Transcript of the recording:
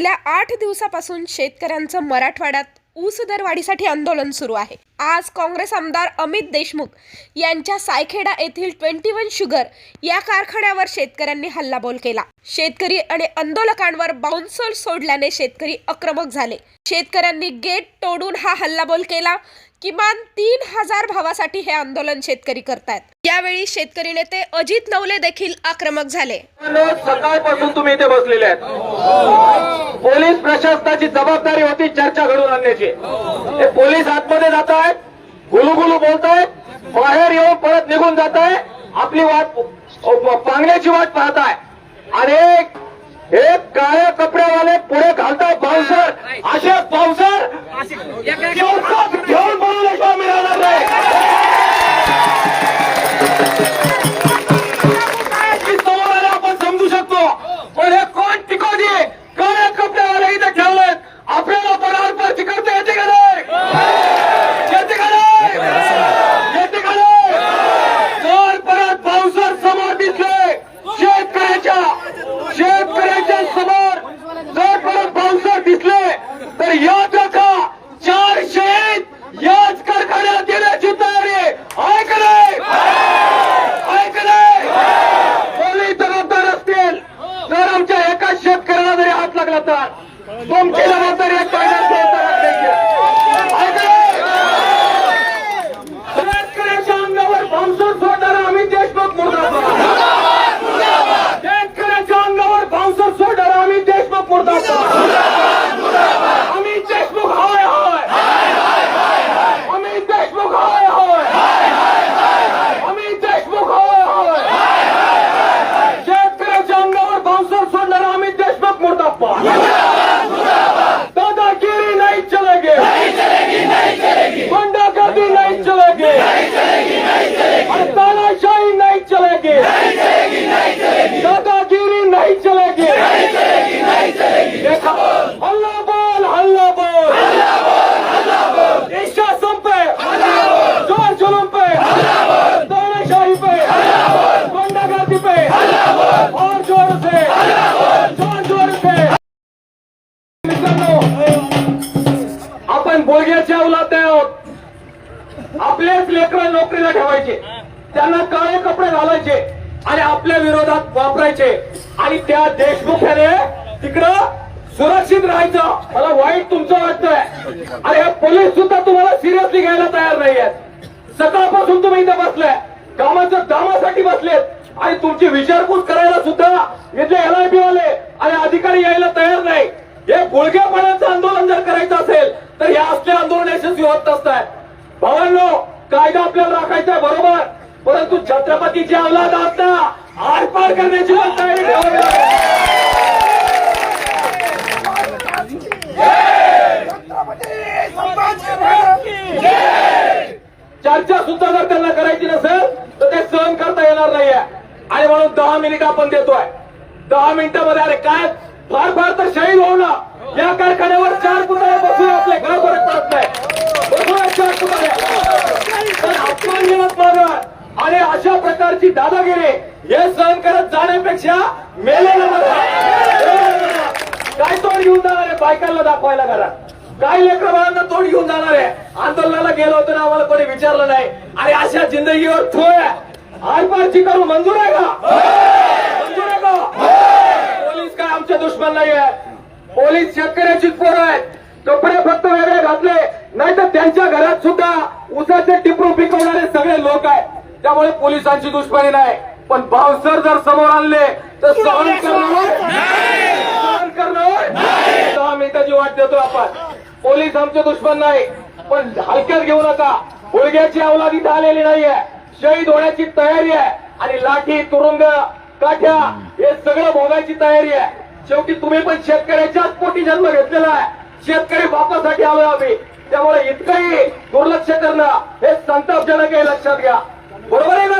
गेल्या 8 दिवसापासून शेतकऱ्यांचं मराठवाड्यात ऊस दरवाढीसाठी आंदोलन सुरू आहे। आज काँग्रेस आमदार अमित देशमुख यांच्या सायखेडा येथील 21 शुगर या कारखान्यावर शेतकऱ्यांनी हल्लाबोल केला। शेतकरी आणि आंदोलकांवर बाउन्सर सोडल्याने शेतकरी आक्रमक झाले। शेतकऱ्यांनी गेट तोडून हा हल्लाबोल केला। किमान 3000 भावासाठी हे आंदोलन शेतकरी करतात। यावेळी शेतकरी नेते अजित नवले देखील आक्रमक झाले। सकाळपासून तुम्ही इथे बसलेले आहेत। पोलीस प्रशासनाची जबाबदारी होती चर्चा घडवून आणण्याची। हे पोलीस आतमध्ये जात आहेत, गुलुगुलू बोलतायत, बाहेर येऊन परत निघून जात आहे, आपली वाट पांगण्याची वाट पाहताय। आणि हे काळ्या कपड्यावाले पुढे घालताय बाउन्सर, असे बाउन्सर घेऊन बोलू मिळाला नाही। आपण समजू शकतो, पण हे कोण टिकवली? काळ्या कपड्यावाले इथे ठेवलेत, आपल्याला बरोबर तिकडते येते का नाही? येते का नाही? येते का नाही? जर परत बाउन्सर समोर दिसले शेतकऱ्याच्या समोर, जर परत बाउन्सर दिसले तर याद रखा, 4 शहीद याच कारखान्यात देण्याची तयारी आहे का नाही? आहे का नाही? पोलीस जबाबदार असतील तर आमच्या एका शेतकऱ्याला जरी हात लागला तर तुमची जबाबदारी आहे का नाही? शेतकऱ्याच्या अंगावर बाउन्सर सोडणारा अमित देशमुख मुर्दाबाद। शेतकऱ्याच्या अंगावर बाउन्सर सोडणारा अमित देशमुख मुर्दाबाद। अमित देशमुख हाय हाय, अमित देशमुख हाय हाय, अमित देशमुख हाय हाय। शेतकऱ्याच्या अंगावर बाउन्सर सोडणारा अमित देशमुख मुर्दाबाद। दादागिरी नहीं चलेगी, गुंडागर्दी नहीं चलेगी, तानाशाही नहीं चलेगी, दादागिरी नहीं चलेगी। देखा, हल्ला बोल, हल्ला बोल, इस शासन पे, जोर जुलूम पे, तानाशाही पे, गुंडागर्दी पे, और जोर से, जोर से। आपण बोलग्याच्या औलाद आहोत। आपलेच लेकरं नोकरीला ठेवायचे, त्यांना काळे कपडे घालायचे आणि आपल्या विरोधात वापरायचे, आणि त्या देशमुख याने तिकडं सुरक्षित राहायचं। मला वाईट तुमचं वाटतंय, आणि हे पोलीस सुद्धा तुम्हाला सिरियसली घ्यायला तयार नाही आहेत। सकाळपासून तुम्ही इथे बसलाय, कामाच्या दामासाठी बसलेत, आणि तुमची विचारपूस करायला सुद्धा इथले LIB वाले आणि अधिकारी यायला तयार नाही। हे गुळघेपणाचं आंदोलन जर करायचं असेल तर या असल्या आंदोलन यशस्वी होत नसतात। भावांनो, कायदा आपल्याला राखायचा बरोबर, परंतु छत्रपतीची औलाद असता आरपार करण्याची तयारी ठेवावी लागेल। चर्चा सुद्धा जर त्यांना करायची नसेल तर ते सहन करता येणार नाहीये, आणि म्हणून 10 मिनिट आपण देतोय। 10 मिनिटांमध्ये अरे काय फार तर शहीद होऊ ना, या कारखान्यावर 4 पुतळे बसून आपले घर परत पडत नाही, बसून 4 पुतळे पण अपमान मिळत मागं, आणि अशा प्रकारची दादागिरी हे सहन करत जाण्यापेक्षा मेलेला काय तोड घेऊन जाणार आहे? बायकांना दाखवायला घरात काय लेकरं बाळांना तोड घेऊन जाणार आहे? आंदोलनाला गेलो होतो ना, आम्हाला कोणी विचारलं नाही, आणि अशा जिंदगीवर थोय आरपारची करू मंजूर आहे का? मंजूर आहे का? पोलीस काय आमचे दुश्मन नाही आहे। पोलीस शेतकऱ्याचीच पोरं आहेत। कपडे फक्त वेगळे घातले नाही तर त्यांच्या घरात सुद्धा उसाचे टिपरू पिकवणारे सगळे लोक आहेत, त्यामुळे पोलिसांची दुश्मनी नाही। पण बाउन्सर जर समोर आणले तर सहन करणार 10 मिनिटाची वाट देतो आपण। पोलीस आमचे दुश्मन नाही, पण हलक्यात घेऊ नका। गुळघ्याची औलाद इथं आलेली नाहीये, शहीद होण्याची तयारी आहे, आणि लाठी, तुरुंग, काठ्या हे सगळं भोगायची तयारी आहे। शेवटी तुम्ही पण शेतकऱ्याच्याच पोटी जन्म घेतलेला आहे, शेतकरी बापासाठी आलोय आम्ही, त्यामुळे इतकंही दुर्लक्ष करणं हे संतापजनक आहे, लक्षात घ्या। बरोबर आहे का?